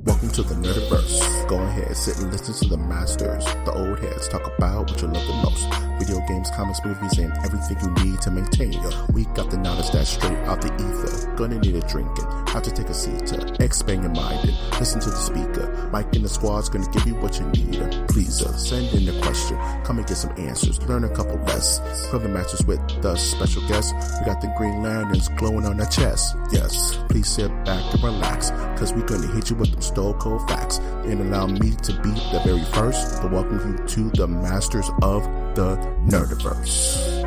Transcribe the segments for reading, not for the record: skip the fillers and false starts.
Welcome to the Nerdiverse. Go ahead, sit and listen to the masters, the old heads, talk about what you love the most. Video games, comics, movies, and everything you need to maintain. We got the knowledge that's straight out the ether. Gonna need a drink and have to take a seat to expand your mind and listen to the speaker. Mike and the squad's gonna give you what you need. Please send in the question, come and get some answers, learn a couple lessons from the masters with the special guests. We got the Green Lanterns glowing on their chest. Yes, please sit back and relax, cause we gonna hit you with them stone cold facts. And allow me to be the very first to welcome you to the masters of the Nerdiverse.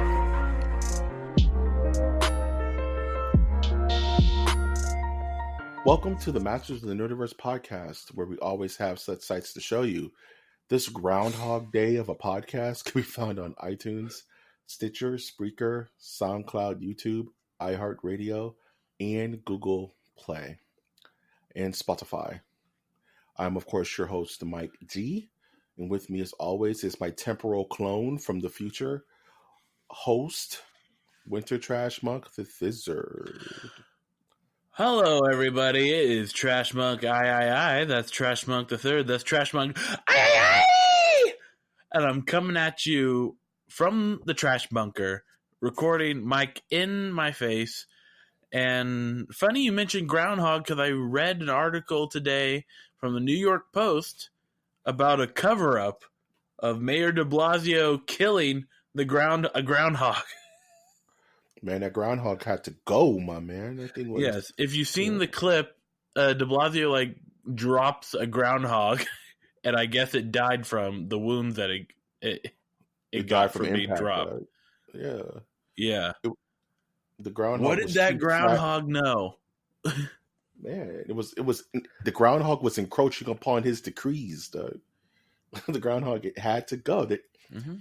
Welcome to the Masters of the Nerdiverse podcast, where we always have such sights to show you. This Groundhog Day of a podcast can be found on iTunes, Stitcher, Spreaker, SoundCloud, YouTube, iHeartRadio, and Google Play, and Spotify. I'm, of course, your host, Mike G. And with me, as always, is my temporal clone from the future, host, Winter Trash Monk, the Thizzard. Hello, everybody. It is Trash Monk I. That's Trash Monk the Third. That's Trash Monk I. And I'm coming at you from the trash bunker, recording mic in my face. And funny you mentioned Groundhog, because I read an article today from the New York Post about a cover-up of Mayor de Blasio killing a groundhog. Man, that groundhog had to go, my man. That thing was... Yes, if you've seen the clip, de Blasio drops a groundhog, and I guess it died from the wounds that it got from being impact, dropped. Right? Yeah. The groundhog. What did that groundhog know? Man, it was the groundhog was encroaching upon his decrees, though. The groundhog had to go.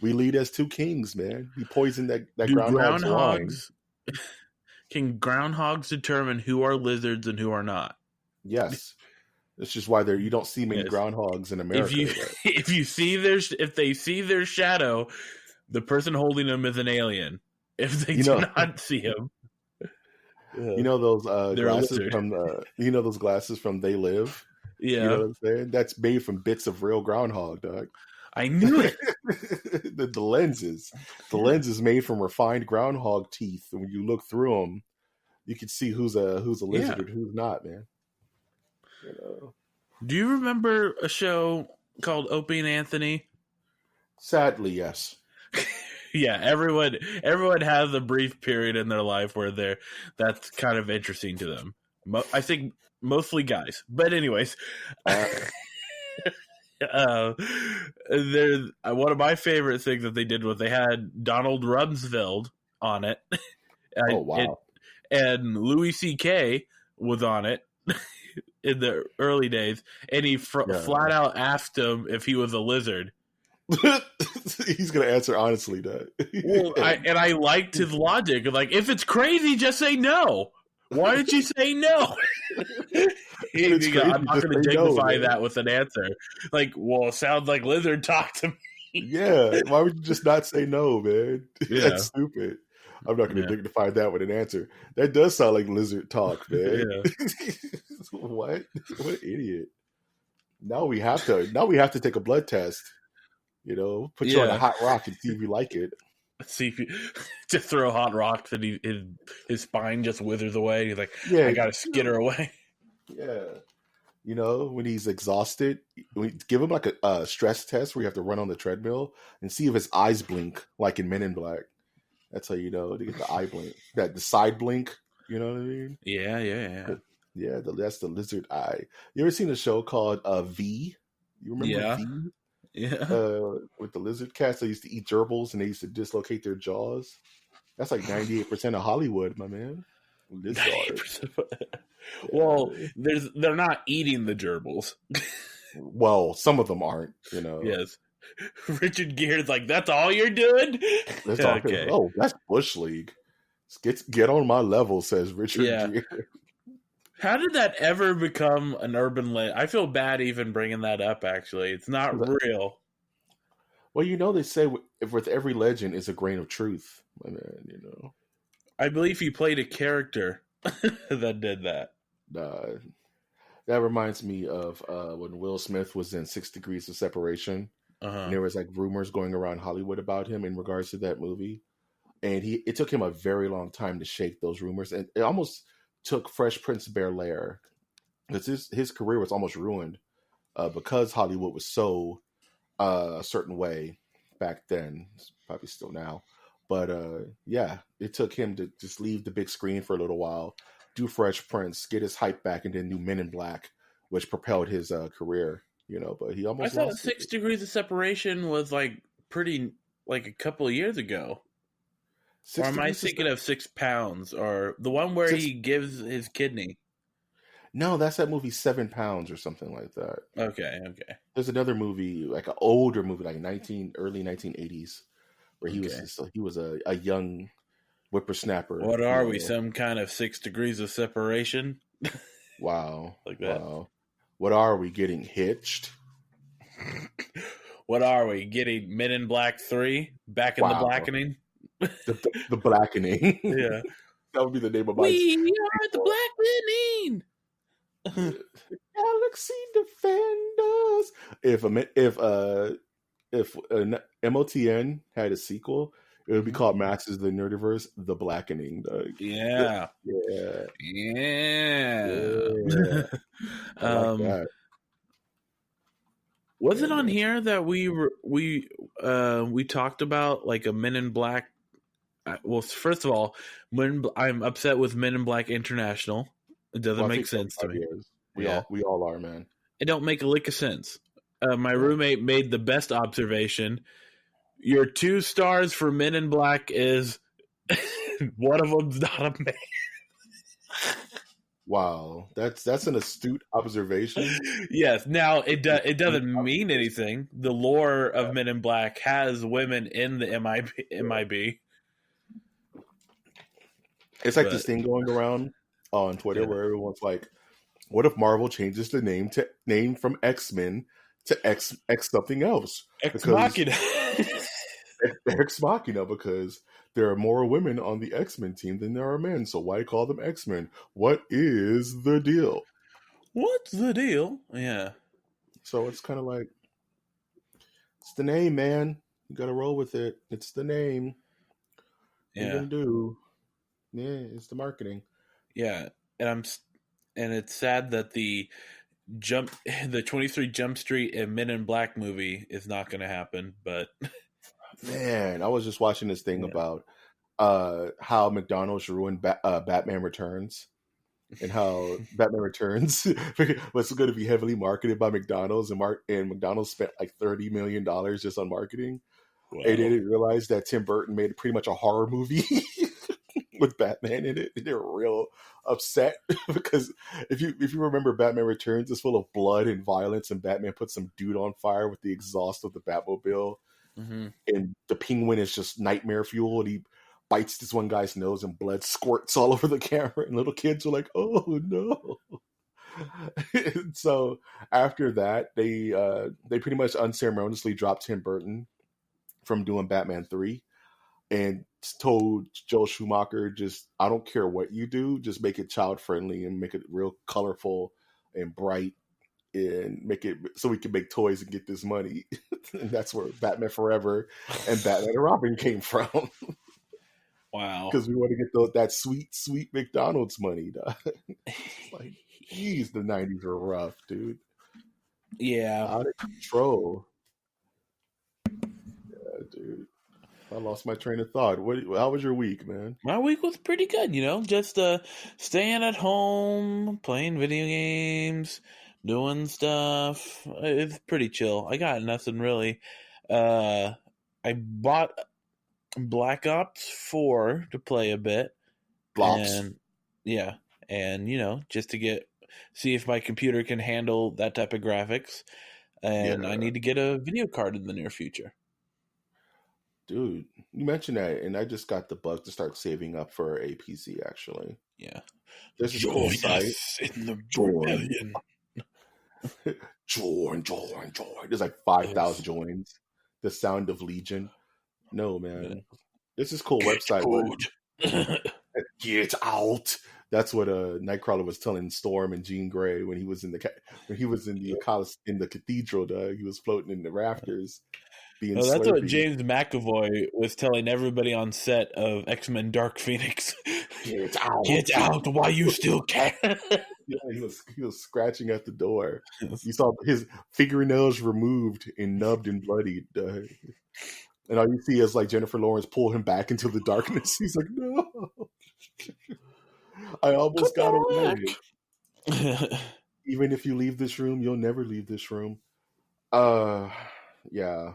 We lead as two kings, man. He poisoned that groundhog's lungs. Can groundhogs determine who are lizards and who are not? Yes. That's just why you don't see many groundhogs in America. If they see their shadow, the person holding them is an alien. If they do not see him, you know those glasses from those glasses from They Live. Yeah, you know what I'm saying? That's made from bits of real groundhog, dog. I knew it. the lenses made from refined groundhog teeth, and when you look through them, you can see who's a lizard and who's not, man. You know. Do you remember a show called Opie and Anthony? Sadly, yes. Yeah, everyone has a brief period in their life where that's kind of interesting to them. I think mostly guys, but anyways, one of my favorite things that they did was they had Donald Rumsfeld on it. Oh wow! And Louis C.K. was on it in the early days, and he flat out asked him if he was a lizard. He's gonna answer honestly, that. Well, I liked his logic. Like, if it's crazy, just say no. Why did you say no? I'm not going to dignify that with an answer. Like, well, it sounds like lizard talk to me. Yeah, why would you just not say no, man? Yeah. That's stupid. I'm not going to dignify that with an answer. That does sound like lizard talk, man. Yeah. What an idiot! Now we have to take a blood test. You know, put you on a hot rock and see if you like it. See if you just throw hot rocks and his spine just withers away. He's like, I got to skitter away. Yeah. You know, when he's exhausted, we give him like a stress test where you have to run on the treadmill and see if his eyes blink, like in Men in Black. That's how you know to get the eye blink. The side blink, you know what I mean? Yeah. Yeah, that's the lizard eye. You ever seen a show called V? You remember V? Yeah. With the lizard cats that used to eat gerbils and they used to dislocate their jaws. That's like 98% of Hollywood, my man. Well, they're not eating the gerbils. Well, some of them aren't, you know. Yes. Richard Gere's like, that's all you're doing? Okay. Oh, that's Bush League. Get on my level, says Richard Gere. How did that ever become an urban legend? I feel bad even bringing that up, actually. It's not real. Well, you know, they say with every legend is a grain of truth. My man, you know. I believe he played a character that did that. That reminds me of when Will Smith was in 6 Degrees of Separation, and Uh-huh. there was like rumors going around Hollywood about him in regards to that movie. And it took him a very long time to shake those rumors, and it almost took Fresh Prince of Bel-Air, because his career was almost ruined because Hollywood was so a certain way back then, probably still now. But yeah, it took him to just leave the big screen for a little while, do Fresh Prince, get his hype back, and then do Men in Black, which propelled his career. But he I almost thought lost it. 6 Degrees of Separation was like pretty like a couple of years ago. Or Six am I degrees to thinking of 6 pounds? Or the one where six. he gives his kidney? No, that's that movie 7 Pounds or something like that. Okay, okay, There's another movie, like an older movie, like early 1980s, where okay. he was a young whippersnapper. What are we? Some kind of 6 degrees of separation? Wow, Like that? wow. What are we getting hitched? What are we? Getting Men in Black 3? Back in the Wow, Blackening? the blackening. Yeah. That would be the name of my We are the sequel. Blackening! Galaxy Defenders. If MOTN had a sequel, it would be called Masters of the Nerdiverse: The Blackening. Yeah. Yeah, Yeah. yeah. I like that. Was Yeah, it on man. here that we talked about like a Men in Black? Well, first of all, I'm upset with Men in Black International. It doesn't Well, I make think sense to everybody me. is. Yeah, We all are, man. it don't make a lick of sense. My Yeah. roommate made the best observation. Your 2 stars for Men in Black is one of them's not a man. Wow, that's an astute observation. Yes. Now it doesn't mean anything. The lore of Men in Black has women in the MIB, It's like but this thing going around on Twitter yeah. where everyone's like, "What if Marvel changes the name from X-Men to X something else?" Ex Because Machina. Ex Machina, because there are more women on the X-Men team than there are men. So why call them X-Men? What is the deal? What's the deal? Yeah. So it's kind of like, it's the name, man. You got to roll with it. It's the name. What are you Yeah. gonna do? Yeah, it's the marketing. Yeah. And it's sad that the 23 Jump Street and Men in Black movie is not going to happen, but Man, I was just watching this thing yeah. about how McDonald's ruined Batman Returns, and how Batman Returns was going to be heavily marketed by McDonald's, and McDonald's spent like $30 million just on marketing, and they Wow. didn't realize that Tim Burton made pretty much a horror movie with Batman in it. And they were real upset because if you remember, Batman Returns is full of blood and violence, and Batman puts some dude on fire with the exhaust of the Batmobile, Mm-hmm. and the Penguin is just nightmare fuel, and he bites this one guy's nose and blood squirts all over the camera, and little kids are like, "Oh no!" So after that, they pretty much unceremoniously dropped Tim Burton from doing Batman 3, and told Joel Schumacher, just, I don't care what you do, just make it child friendly and make it real colorful and bright, and make it so we can make toys and get this money. And that's where Batman Forever and Batman and Robin came from. Wow. Because we want to get that sweet McDonald's money. Like, geez, the 90s were rough, dude. Yeah. Out of control. Yeah, dude. I lost my train of thought. How was your week, man? My week was pretty good, just staying at home, playing video games, doing stuff. It's pretty chill. I got nothing really. I bought Black Ops 4 to play a bit. Blops. And yeah, and just to see if my computer can handle that type of graphics. And Yeah. I need to get a video card in the near future. Dude, you mentioned that, and I just got the bug to start saving up for a PC, actually. Yeah. There's this cool site. In the Join. rebellion. Join. There's like 5,000 joins. The Sound of Legion. No, man. Yeah. This is cool website. Get Get out. That's what Nightcrawler was telling Storm and Jean Grey when he was in the cathedral. He was floating in the rafters, being Oh, that's what slurpy. James McAvoy was telling everybody on set of X-Men Dark Phoenix. Get out! Get out while you still can. Yeah, he was scratching at the door. You saw his fingernails removed and nubbed and bloodied. And all you see is like Jennifer Lawrence pull him back into the darkness. He's like, no. I almost got away. Even if you leave this room, you'll never leave this room. Yeah.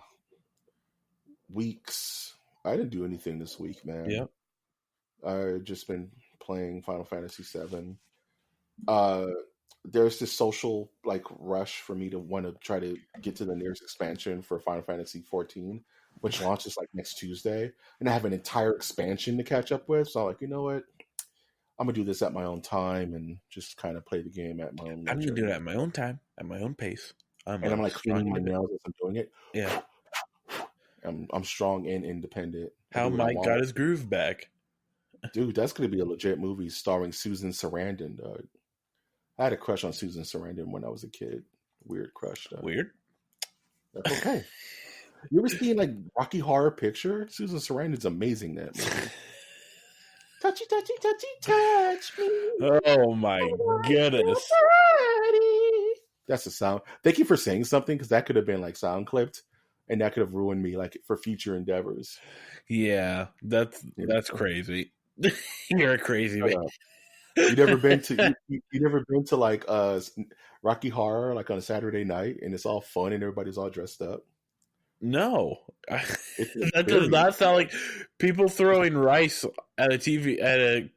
Weeks. I didn't do anything this week, man. Yep. I've just been playing Final Fantasy VII. There's this social like rush for me to want to try to get to the nearest expansion for Final Fantasy 14, which launches like next Tuesday, and I have an entire expansion to catch up with. So I'm like, you know what? I'm gonna do this at my own time and just kind of play the game at my own leisure. I'm gonna do it at my own time, at my own pace. I'm like cleaning my nails as I'm doing it. Yeah. I'm strong and independent. How Mike got his groove back. Dude, that's gonna be a legit movie starring Susan Sarandon, dog. I had a crush on Susan Sarandon when I was a kid. Weird crush, though. Weird? That's okay. You ever seen like Rocky Horror Picture? Susan Sarandon's amazing in that movie. Touchy, touchy, touchy, touch me. Oh my goodness. That's the sound. Thank you for saying something, because that could have been like sound clipped, and that could have ruined me like for future endeavors. Yeah, that's crazy. You're a crazy man. You never been to like Rocky Horror like on a Saturday night and it's all fun and everybody's all dressed up? No. That does not sound like people throwing rice at a TV at a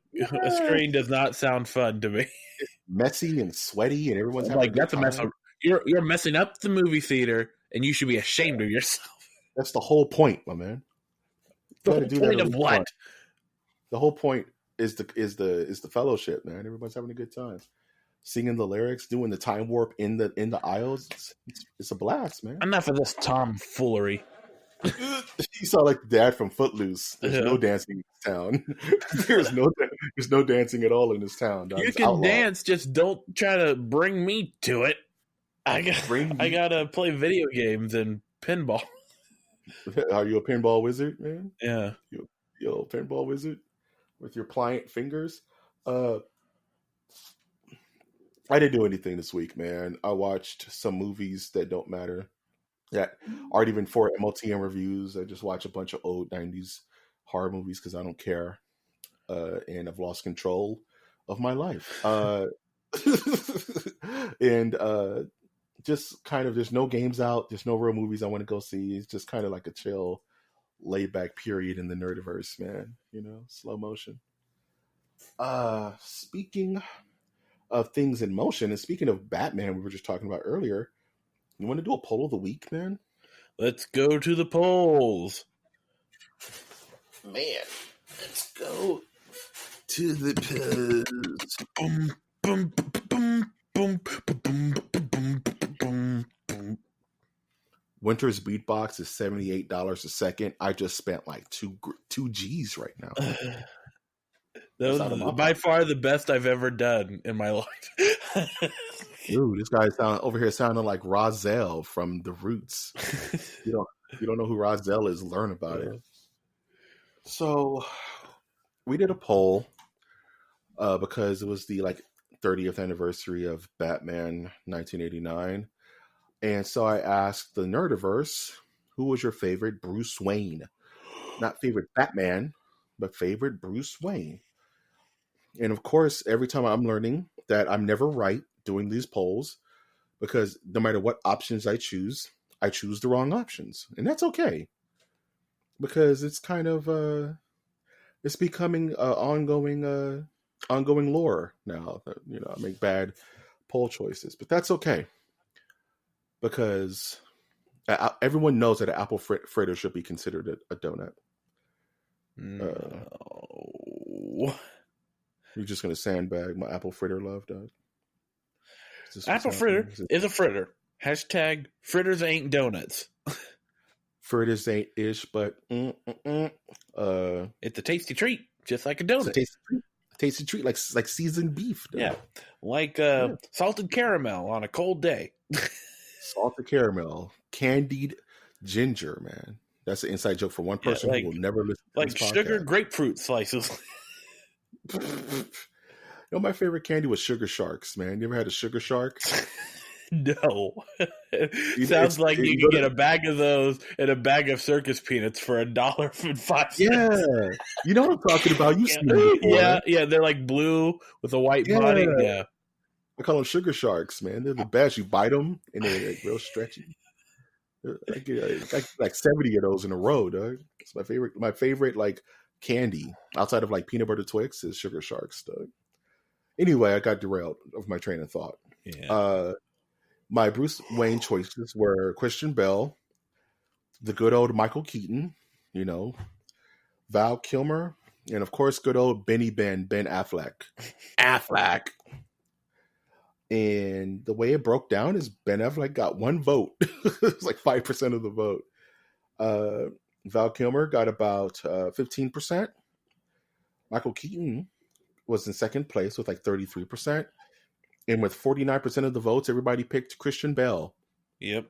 screen does not sound fun to me. It's messy and sweaty and everyone's like that's a mess up. You're messing up the movie theater and you should be ashamed of yourself. That's the whole point, my man. The whole point of what? The whole point is the fellowship, man. Everybody's having a good time, singing the lyrics, doing the time warp in the aisles. It's a blast, man. Enough of this tomfoolery. You sound like the dad from Footloose. There's no dancing in this town. there's no dancing at all in this town. Dog. You It's can outlawed. dance, just don't try to bring me to it. I gotta play video games and pinball. Are you a pinball wizard, man? Yeah. You a pinball wizard with your pliant fingers? I didn't do anything this week, man. I watched some movies that don't matter, that aren't even for MOTN reviews. I just watch a bunch of old 90s horror movies because I don't care. And I've lost control of my life. And just kind of, there's no games out. There's no real movies I want to go see. It's just kind of like a chill, laid back period in the nerdiverse, man. You know, slow motion. Speaking of things in motion, and speaking of Batman, we were just talking about earlier, you want to do a poll of the week, man? Let's go to the polls. Man, let's go to the polls. Boom, boom, boom, boom, boom, boom, boom, boom, boom. Winter's Beatbox is $78 a second. I just spent like two G's right now. That was by far the best I've ever done in my life. Dude, this guy over here sounding like Rozelle from The Roots. You don't know who Rozelle is, learn about it. So we did a poll because it was the 30th anniversary of Batman 1989. And so I asked the Nerdiverse, who was your favorite Bruce Wayne? Not favorite Batman, but favorite Bruce Wayne. And of course, every time I'm learning that I'm never right doing these polls, because no matter what options I choose the wrong options. And that's okay. Because it's kind of, it's becoming ongoing lore now. You know, I make bad poll choices, but that's okay. Because everyone knows that an apple fritter should be considered a donut. No. You're just going to sandbag my apple fritter love, Doug? Apple fritter is a fritter. Hashtag fritters ain't donuts. Fritters ain't ish, but it's a tasty treat, just like a donut. It's a tasty treat, like seasoned beef. Dude. Yeah, like salted caramel on a cold day. Salted caramel, candied ginger, man. That's an inside joke for one person who will never listen to like this podcast. sugar grapefruit slices. You know, my favorite candy was Sugar Sharks, man. You ever had a Sugar Shark? No. Sounds like you can get a bag of those and a bag of circus peanuts for $1.05. Yeah. You know what I'm talking about. You've seen them before. Yeah. They're like blue with a white body. Yeah. I call them Sugar Sharks, man. They're the best. You bite them, and they're like real stretchy. I get like 70 of those in a row, dog. It's my favorite. My favorite like candy outside of like peanut butter Twix is Sugar Sharks, dog. Anyway, I got derailed of my train of thought. Yeah. My Bruce Wayne choices were Christian Bale, the good old Michael Keaton, you know, Val Kilmer, and of course, good old Ben Affleck. Affleck. And the way it broke down is Ben Affleck got one vote. It's like 5% of the vote. Val Kilmer got about 15%. Michael Keaton was in second place with like 33%. And with 49% of the votes, everybody picked Christian Bale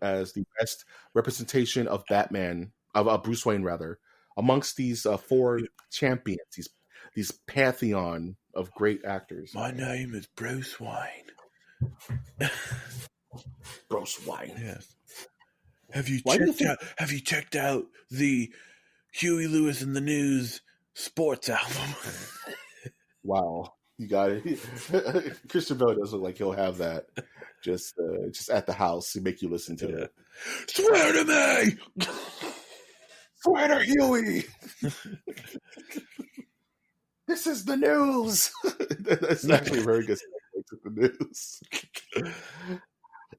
as the best representation of Batman, of Bruce Wayne, rather, amongst these four champions, these pantheon of great actors. My name is Bruce Wayne. Bruce Wayne. Yes. Have you checked out the Huey Lewis in the News sports album? Wow. You got it. Christian Bale does look like he'll have that just at the house to make you listen to it. Swear to me! Swear to Huey! This is the news! That's actually a very good segue to the news.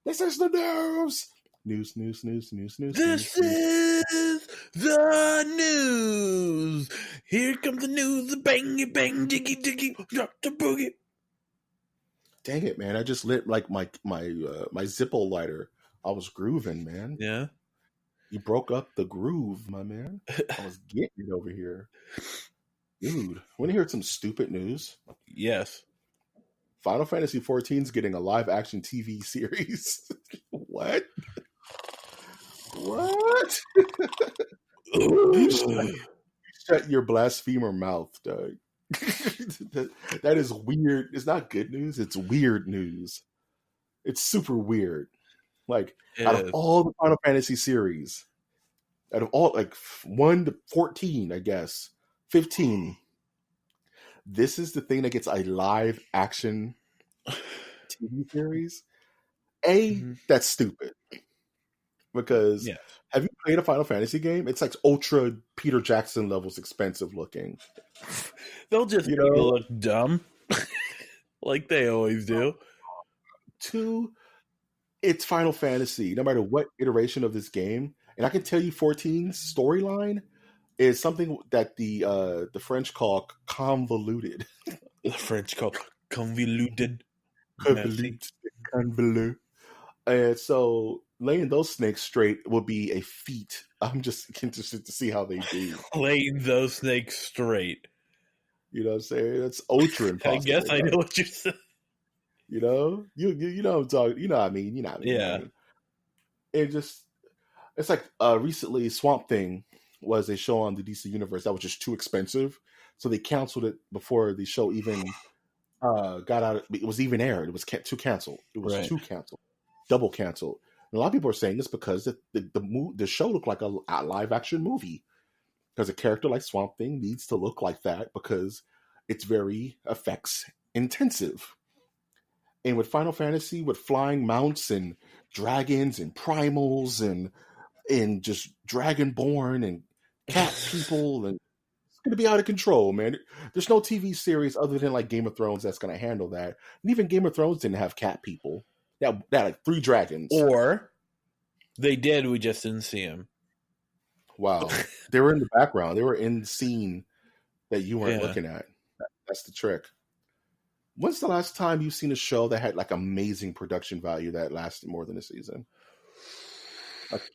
This is the news! News. This is the news. Here comes the news. The bang, bang, diggy, drop the boogie. Dang it, man! I just lit like my Zippo lighter. I was grooving, man. Yeah, you broke up the groove, my man. I was getting it over here, dude. Want to hear some stupid news? Yes. Final Fantasy XIV is getting a live action TV series. What? What? Shut your blasphemer mouth, Doug. That is weird. It's not good news. It's weird news. It's super weird. Like, out of all the Final Fantasy series, out of all, like 1 to 14, I guess, 15, this is the thing that gets a live action TV series. That's stupid. Because have you played a Final Fantasy game? It's like ultra Peter Jackson levels expensive looking. They'll just make it look dumb. Like they always do. 2, it's Final Fantasy. No matter what iteration of this game. And I can tell you 14's storyline is something that the French call convoluted. The French call convoluted. Convoluted. And so laying those snakes straight will be a feat. I'm just interested to see how they do. Laying those snakes straight. You know what I'm saying? That's ultra impossible. I guess I know what you're saying. You know? You know what I'm talking. You know what I mean. Yeah. It's like recently Swamp Thing was a show on the DC Universe that was just too expensive. So they canceled it before the show even got out. It was even aired. It was too canceled. It was too canceled. Double canceled. And a lot of people are saying this because the show looked like a live action movie. Because a character like Swamp Thing needs to look like that because it's very effects intensive. And with Final Fantasy, with flying mounts and dragons and primals and just dragonborn and cat people, and it's going to be out of control, man. There's no TV series other than like Game of Thrones that's going to handle that. And even Game of Thrones didn't have cat people. That like 3 dragons. Or they did, we just didn't see them. Wow. They were in the background. They were in the scene that you weren't looking at. That's the trick. When's the last time you've seen a show that had like amazing production value that lasted more than a season?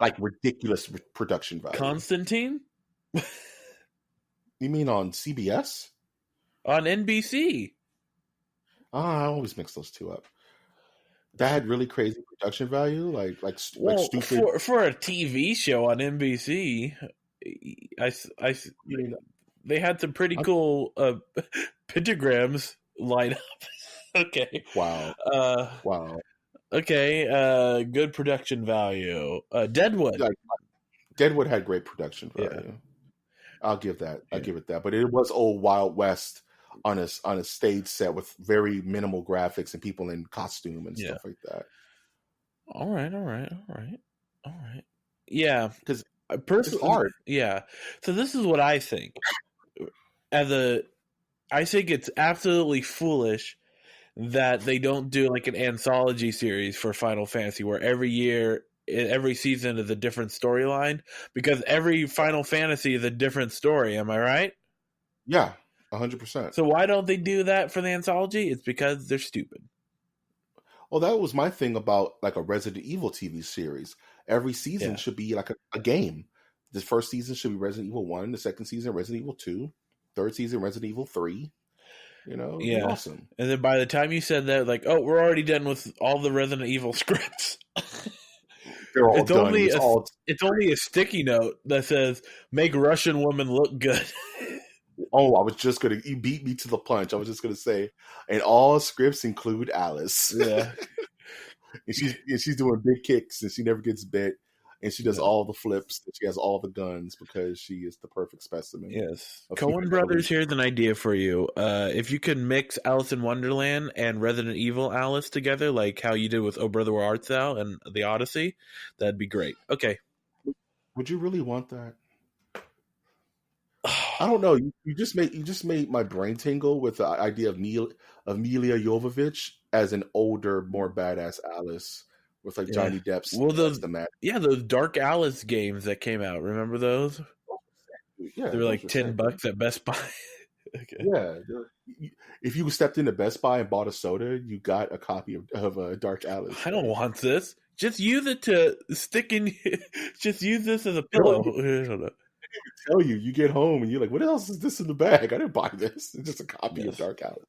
Like ridiculous production value. Constantine? You mean on CBS? on NBC. I always mix those two up. That had really crazy production value, like stupid. for a TV show on NBC. They had some pretty cool pentagrams line up. Okay. Wow. Okay. Good production value. Deadwood. Deadwood had great production value. Yeah. I'll give that. I give it that. But it was old Wild West on a stage set with very minimal graphics and people in costume and stuff like that. All right. Yeah, because personally, it's art. Yeah. So this is what I think. I think it's absolutely foolish that they don't do like an anthology series for Final Fantasy where every season is a different storyline, because every Final Fantasy is a different story. Am I right? Yeah, 100%. So why don't they do that for the anthology? It's because they're stupid. Well, that was my thing about like a Resident Evil TV series. Every season should be like a game. The first season should be Resident Evil 1, the second season Resident Evil 2, third season Resident Evil 3. You know, awesome. And then by the time you said that, like, oh, we're already done with all the Resident Evil scripts. They're all done. It's only a sticky note that says, make Russian women look good. Oh, I was just going to... You beat me to the punch. I was just going to say, and all scripts include Alice. Yeah. and she's doing big kicks, and she never gets bit. And she does all the flips. And she has all the guns because she is the perfect specimen. Yes. Coen Brothers, here's an idea for you. If you could mix Alice in Wonderland and Resident Evil Alice together, like how you did with Oh Brother Where Art Thou and The Odyssey, that'd be great. Okay. Would you really want that? I don't know. You just made my brain tingle with the idea of Mila Jovovich as an older, more badass Alice. With like Johnny Depp's those Dark Alice games that came out. Remember those? Yeah, they were like $10 at Best Buy. Okay. Yeah, if you stepped into Best Buy and bought a soda, you got a copy of Dark Alice. I don't want this. Just use it to stick in. Just use this as a pillow. I don't know. Tell you, you get home and you're like, "What else is this in the bag? I didn't buy this. It's just a copy of Dark Alice."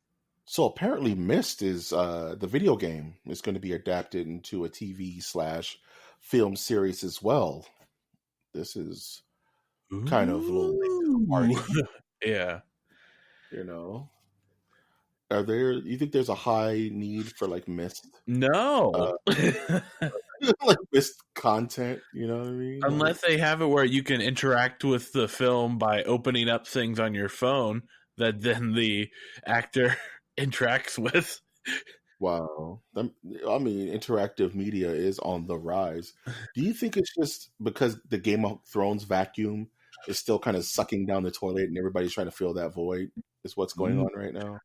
So apparently Myst is the video game is going to be adapted into a TV/film series as well. This is kind of a little party. Yeah. You know, you think there's a high need for like Myst? No. Like Myst content, you know what I mean? Unless they have it where you can interact with the film by opening up things on your phone that then the actor interacts with. Wow. I mean, interactive media is on the rise. Do you think it's just because the Game of Thrones vacuum is still kind of sucking down the toilet and everybody's trying to fill that void is what's going on right now?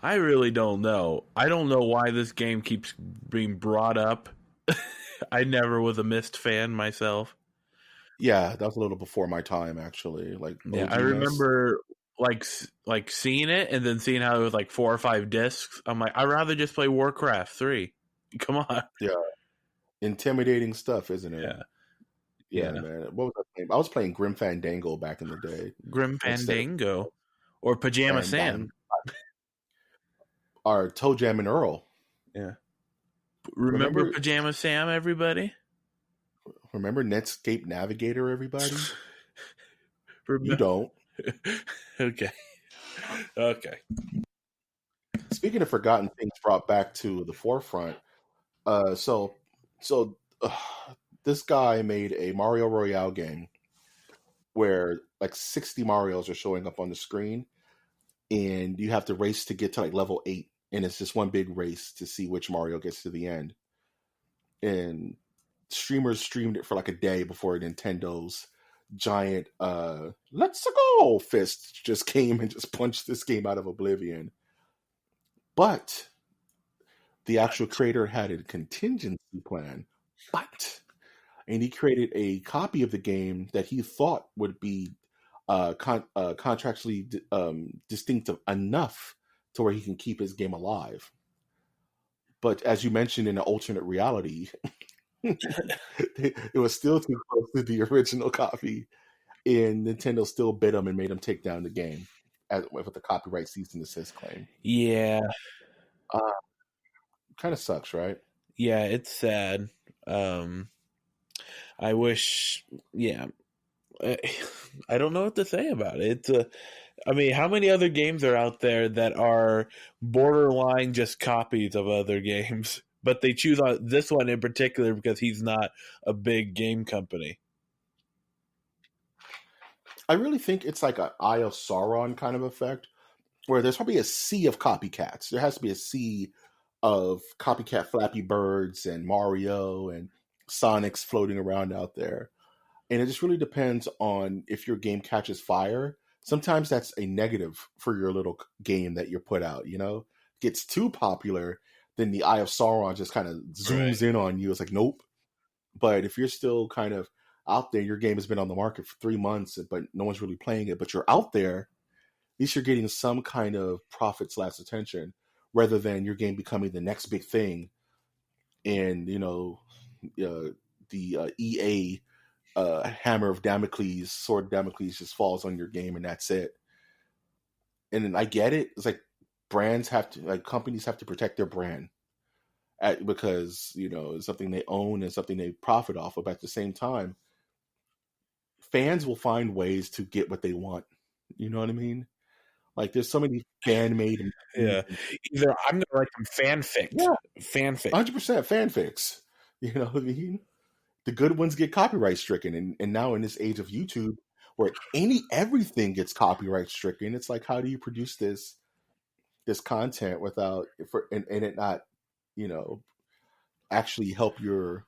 I really don't know. I don't know why this game keeps being brought up. I never was a Myst fan myself. Yeah, that was a little before my time, actually. I remember like seeing it and then seeing how it was like 4 or 5 discs. I'm like, I'd rather just play Warcraft 3. Come on. Yeah. Intimidating stuff, isn't it? Yeah, man. What was I playing? I was playing Grim Fandango back in the day. Grim Fandango. Or Pajama Sam. Or Toe Jam and Earl. Yeah. Remember Pajama Sam, everybody? Remember Netscape Navigator, everybody? You don't. Okay. Speaking of forgotten things brought back to the forefront, so this guy made a mario-royale game where like 60 Marios are showing up on the screen, and you have to race to get to like level 8, and it's just one big race to see which Mario gets to the end. And streamers streamed it for like a day before Nintendo's giant let's go fist just came and just punched this game out of oblivion. But the actual creator had a contingency plan, and he created a copy of the game that he thought would be contractually distinctive enough to where he can keep his game alive. But as you mentioned in an alternate reality, it was still too close to the original copy, and Nintendo still bit him and made him take down the game with the copyright cease and desist claim. Yeah. Kind of sucks, right? Yeah, it's sad. I wish, yeah. I don't know what to say about it. I mean, how many other games are out there that are borderline just copies of other games, but they choose on this one in particular because he's not a big game company? I really think it's like an Eye of Sauron kind of effect, where there's probably a sea of copycats. There has to be a sea of copycat Flappy Birds and Mario and Sonics floating around out there. And it just really depends on if your game catches fire. Sometimes that's a negative for your little game that you put out, you know? Gets too popular, then the Eye of Sauron just kind of zooms in on you. It's like, nope. But if you're still kind of out there, your game has been on the market for 3 months, but no one's really playing it, but you're out there, at least you're getting some kind of profit / attention, rather than your game becoming the next big thing. And, you know, the EA hammer of Damocles, sword of Damocles just falls on your game and that's it. And I get it. It's like companies have to protect their brand because, you know, it's something they own and something they profit off of. But at the same time, fans will find ways to get what they want. You know what I mean? Like there's so many fan-made. Yeah. Either I'm going to write some fanfic. Yeah. Fanfic. 100% fanfics. You know what I mean? The good ones get copyright stricken. And now in this age of YouTube where everything gets copyright stricken, it's like, how do you produce this content without and it not, you know, actually help your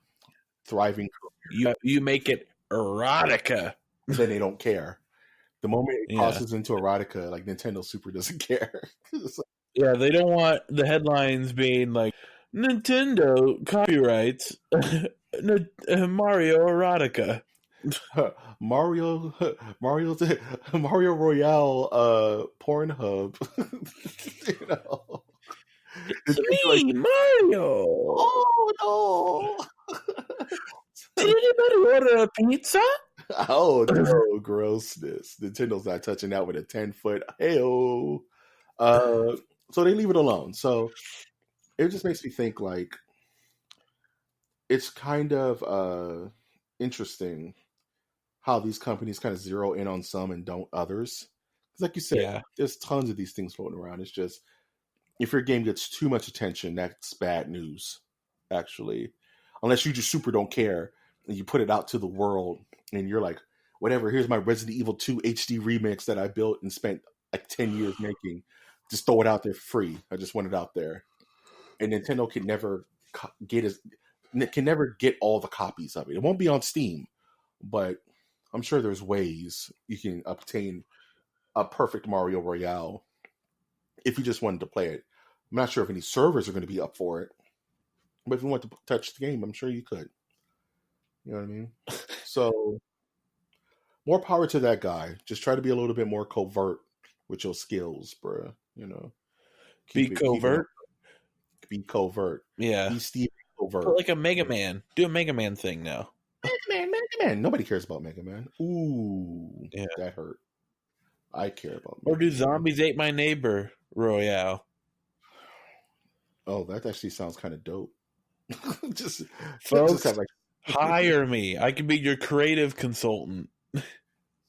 thriving career? You make it erotica. Then they don't care. The moment it crosses into erotica, like Nintendo Super doesn't care. Yeah, they don't want the headlines being like, Nintendo copyrights Mario erotica. Mario Royale Pornhub. You know. It's me, like, Mario. Oh no. Did anybody order a pizza? Oh no, grossness. Nintendo's not touching that with a 10-foot. Hey-oh. So they leave it alone. So it just makes me think like it's kind of interesting how these companies kind of zero in on some and don't others. Because like you said, there's tons of these things floating around. It's just if your game gets too much attention, that's bad news, actually. Unless you just super don't care and you put it out to the world and you're like, whatever, here's my Resident Evil 2 HD remix that I built and spent like 10 years making. Just throw it out there for free. I just want it out there. And Nintendo can never get all the copies of it. It won't be on Steam, but I'm sure there's ways you can obtain a perfect Mario Royale if you just wanted to play it. I'm not sure if any servers are going to be up for it, but if you want to touch the game, I'm sure you could. You know what I mean? So, more power to that guy. Just try to be a little bit more covert with your skills, bruh. You know, be covert. Be covert. Yeah. Be Steve covert. But like a Mega Man. Do a Mega Man thing now. Mega Man. Nobody cares about Mega Man. Ooh, that hurt. I care about Mega Or do Zombies Ate My Neighbor Royale? Oh, that actually sounds kind of dope. Folks, hire me. I can be your creative consultant.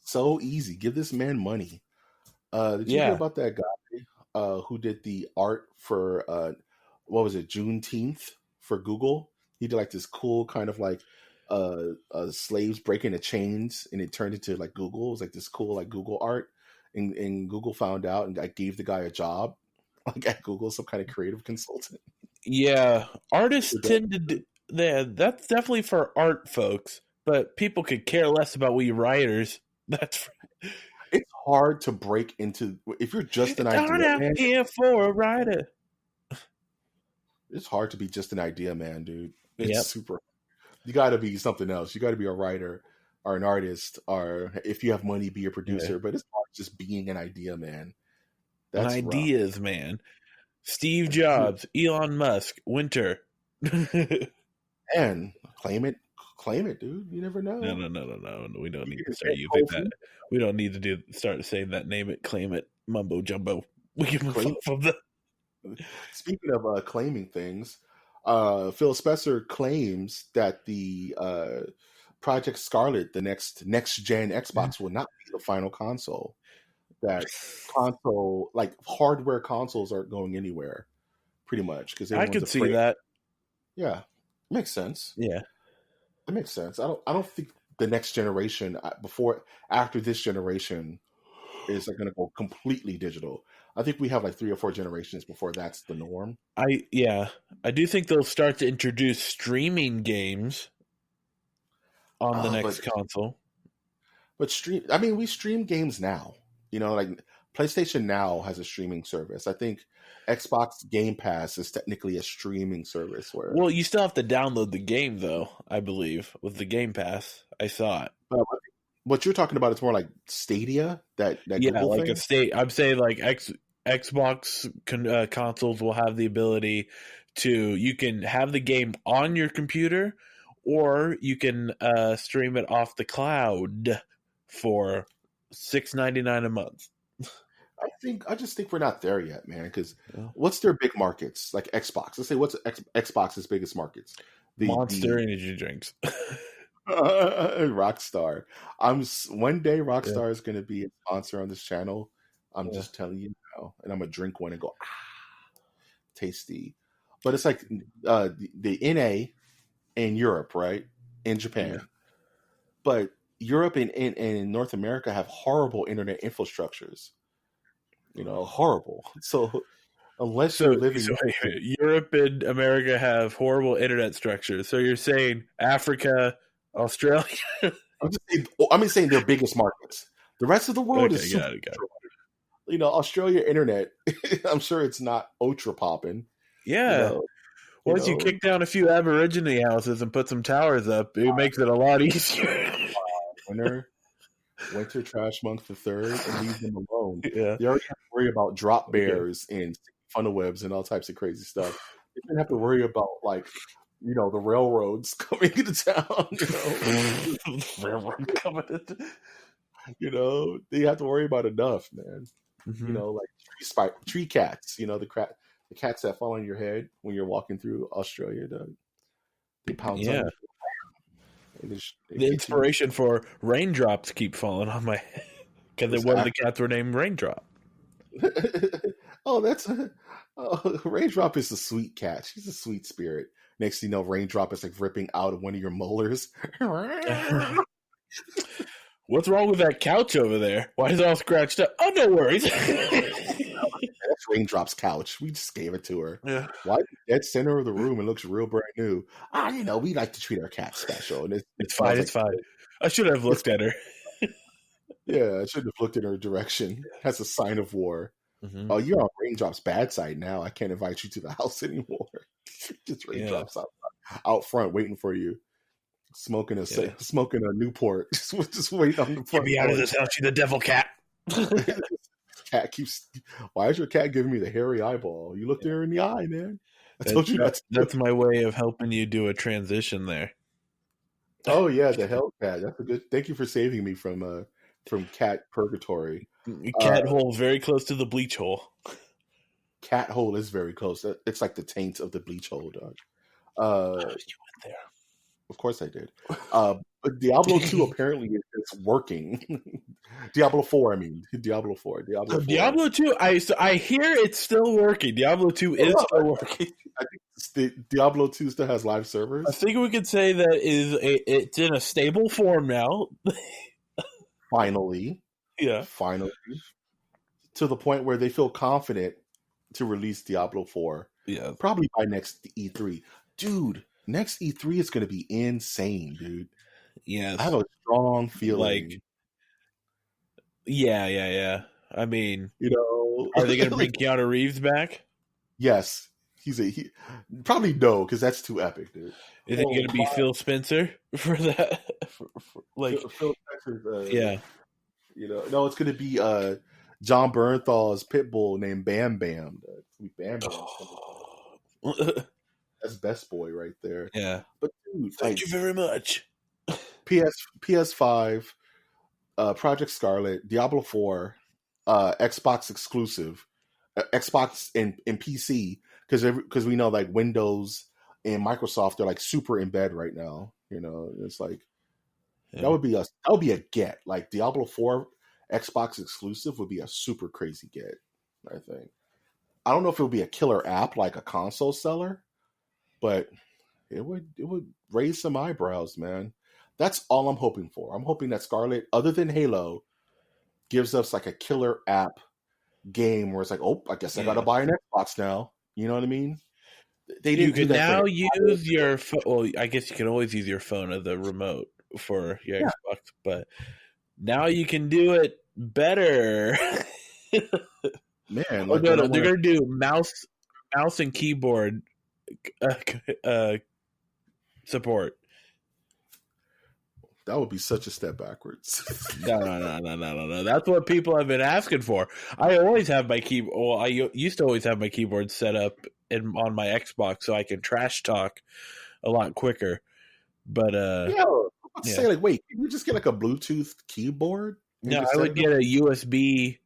So easy. Give this man money. Did you hear about that guy who did the art for what was it, Juneteenth for Google? He did like this cool kind of like slaves breaking the chains, and it turned into like Google. It was like this cool like Google art, and Google found out and I gave the guy a job like at Google, some kind of creative consultant. Yeah, artists tend to do that. That's definitely for art folks, but people could care less about we writers. That's it's hard to break into if you're just an idea man. Here for a writer. It's hard to be just an idea man, dude. It's super. You got to be something else. You got to be a writer or an artist, or if you have money, be a producer. But it's hard just being an idea man. That's ideas, man. Steve Jobs, Elon Musk, Winter. And claim it. Claim it, dude. You never know. No. We don't need to can start get using cold that. feet. We don't need to start saying that. Name it, claim it, mumbo jumbo. We can move Claim on from the. Speaking of claiming things, Phil Spencer claims that the Project Scarlet, the next gen Xbox, will not be the final console. That console, like hardware consoles, aren't going anywhere, pretty much, because I everyone's could see afraid. that. Yeah, makes sense. Yeah, It makes sense. I don't think the next generation, after this generation, is going to go completely digital. I think we have like 3 or 4 generations before that's the norm. I do think they'll start to introduce streaming games on the next console. But stream, I mean, we stream games now. You know, like PlayStation Now has a streaming service. I think Xbox Game Pass is technically a streaming service. Well, you still have to download the game, though. I believe with the Game Pass, I saw it. What you're talking about is more like Stadia. That Google like thing? I'm saying like Xbox consoles will have the ability to, you can have the game on your computer, or you can stream it off the cloud for $6.99 a month. I just think we're not there yet, man. Because what's their big markets? Like Xbox. Let's say what's Xbox's biggest markets? Monster energy drinks. Rockstar. One day Rockstar is going to be a sponsor on this channel. I'm just telling you now, and I'm gonna drink one and go, tasty. But it's like the NA in Europe, right? In Japan, but Europe and North America have horrible internet infrastructures. You know, horrible. So unless you're living, Europe and America have horrible internet structures. So you're saying Africa, Australia? I'm saying their biggest markets. The rest of the world is super. Got it. You know, Australia internet, I'm sure it's not ultra popping. Yeah. Once you kick down a few Aborigine houses and put some towers up, it makes it a lot easier. Winter Trash Monk the Third, and leave them alone. Yeah. They already have to worry about drop bears and funnel webs and all types of crazy stuff. They don't have to worry about, like, you know, the railroads coming into town. You know, railroad coming into. You know, they have to worry about enough, man. Mm-hmm. You know, like tree cats. You know, the cats that fall on your head when you're walking through Australia. They pounce on you. The inspiration for raindrops keep falling on my head because one of the cats were named Raindrop. Raindrop is a sweet cat. She's a sweet spirit. Next thing you know, Raindrop is like ripping out of one of your molars. What's wrong with that couch over there? Why is it all scratched up? Oh, no worries. That's Raindrop's couch. We just gave it to her. Yeah. Why dead center of the room? It looks real brand new. You know, we like to treat our cat special. And it's fine. It's fine. I should have looked at her. Yeah, I should have looked in her direction. That's a sign of war. Mm-hmm. Oh, you're on Raindrop's bad side now. I can't invite you to the house anymore. Just Raindrops out front waiting for you. Smoking a Newport, just waiting on the front. Get me out of this house, you the devil cat. Cat keeps. Why is your cat giving me the hairy eyeball? You looked her in the eye, man. I told you that's my way of helping you do a transition there. Oh yeah, the hell cat. That's a good. Thank you for saving me from cat purgatory. Cat hole very close to the bleach hole. Cat hole is very close. It's like the taint of the bleach hole, dog. You went there. Of course I did. But Diablo 2 apparently is working. Diablo 4, I mean. Diablo 4. Diablo 2, I hear it's still working. Diablo 2 is still working. I think Diablo 2 still has live servers. I think we could say that it's in a stable form now. Finally. Yeah. Finally. To the point where they feel confident to release Diablo 4. Yeah. Probably by next E3. Dude, next E3 is going to be insane, dude. Yes. I have a strong feeling. Like, yeah. I mean, you know, are they going to bring Keanu Reeves back? Yes. Probably no, because that's too epic, dude. Is it going to be Phil Spencer for that? Phil Spencer, yeah. You know, no, it's going to be John Bernthal's pit bull named Bam Bam. Bam Bam. That's best boy right there. Yeah. But dude, thank you very much. PS5, Project Scarlet, Diablo 4, Xbox exclusive, Xbox and PC, because we know like Windows and Microsoft are like super in bed right now. It's like that would be a get. Like Diablo 4 Xbox exclusive would be a super crazy get, I think. I don't know if it would be a killer app like a console seller, but it would raise some eyebrows, man. That's all I'm hoping for. I'm hoping that Scarlet, other than Halo, gives us like a killer app game where it's like, oh, I guess I gotta buy an Xbox now. You know what I mean? They didn't. You can now use your phone. Well, I guess you can always use your phone as a remote for your Xbox, but now you can do it better. Man, they're gonna do mouse and keyboard support. That would be such a step backwards. No. That's what people have been asking for. I always have my keyboard. Well, I used to always have my keyboard set up on my Xbox so I can trash talk a lot quicker. But say like, wait, can you just get like a Bluetooth keyboard? No, I would get a USB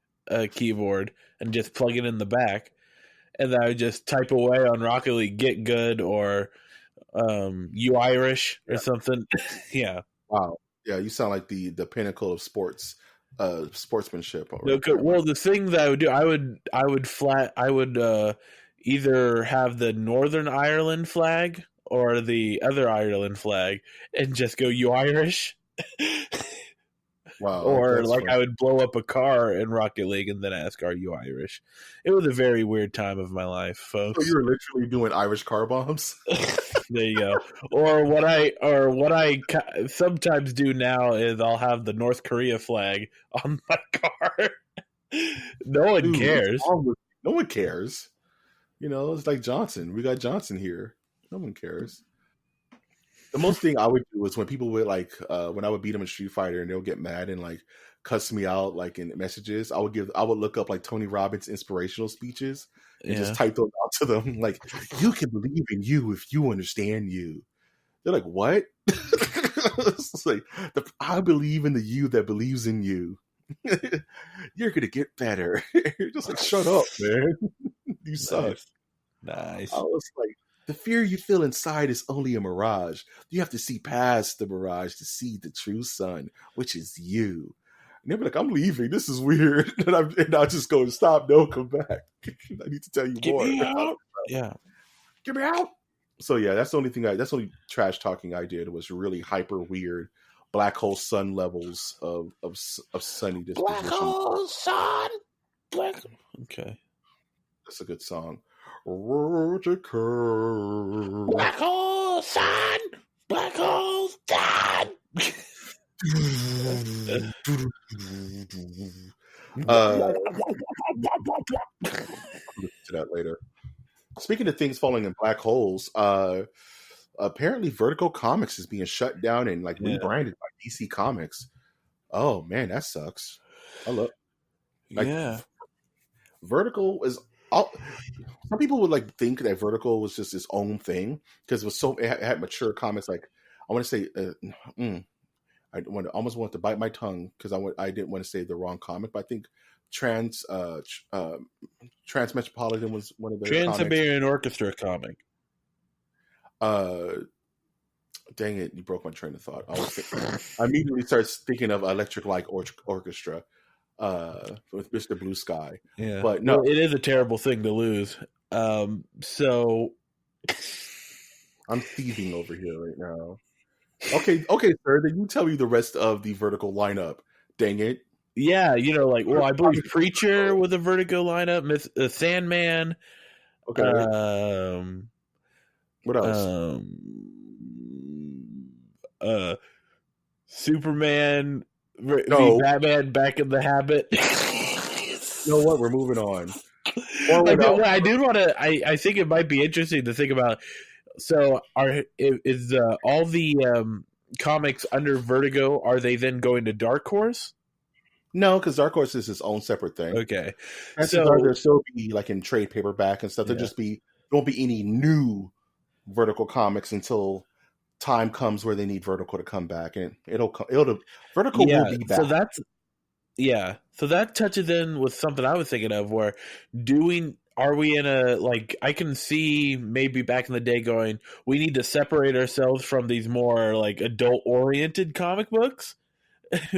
keyboard and just plug it in the back, and then I would just type away on Rocket League, Get Good, or You Irish or something. Yeah. Wow. Yeah, you sound like the pinnacle of sportsmanship. Well, the thing that I would do, I would either have the Northern Ireland flag or the other Ireland flag and just go You Irish. Wow. Or like funny. I would blow up a car in Rocket League and then ask, "Are you Irish?" It was a very weird time of my life, folks. So you were literally doing Irish car bombs. There you go. Or what I sometimes do now is I'll have the North Korea flag on my car. No one cares. No one cares. It's like Johnson. We got Johnson here. No one cares. The most thing I would do is when people would like when I would beat them in Street Fighter and they'll get mad and like cuss me out like in messages, I would look up like Tony Robbins inspirational speeches and just type those out to them. Like, you can believe in you if you understand you. They're like, what? It's like, I believe in the you that believes in you. You're gonna get better. You're just like, shut up, man. You suck. Nice. I was like, the fear you feel inside is only a mirage. You have to see past the mirage to see the true sun, which is you. And they'll be like, I'm leaving. This is weird. And I'll just go, stop. No, come back. I need to tell you more. Get me out. Yeah. Get me out. So yeah, that's the only trash talking I did was really hyper weird black hole sun levels of sunny disposition. Black hole sun. Okay. That's a good song. Vertigo. Black hole sun. Black hole sun. I'll listen to that later. Speaking of things falling in black holes, apparently Vertigo-Comics is being shut down and like rebranded by DC Comics. Oh man, that sucks. Vertigo is. Some people would like think that Vertigo was just its own thing because it had mature comics. Like I want to say, I almost want to bite my tongue because I didn't want to say the wrong comic, but I think Transmetropolitan was one of the Trans-Siberian Orchestra comic. Dang it! You broke my train of thought. I immediately started thinking of Electric Light Orchestra. With Mr. Blue Sky. Yeah. But no, it is a terrible thing to lose. So I'm thieving over here right now. Okay, sir, then you tell me the rest of the Vertigo lineup. Dang it. Yeah, I believe Preacher with a Vertigo lineup, Sandman. Okay. What else? Superman. No. Batman Back in the Habit. You know what? We're moving on. I do want to. I think it might be interesting to think about. So, is all the comics under Vertigo? Are they then going to Dark Horse? No, because Dark Horse is its own separate thing. Okay, so there'll still be like in trade paperback and stuff. There won't be any new Vertigo comics until time comes where they need Vertigo to come back, and Vertigo will be back. So that touches in with something I was thinking of, where are we in a, like, I can see maybe back in the day going, we need to separate ourselves from these more like adult oriented comic books.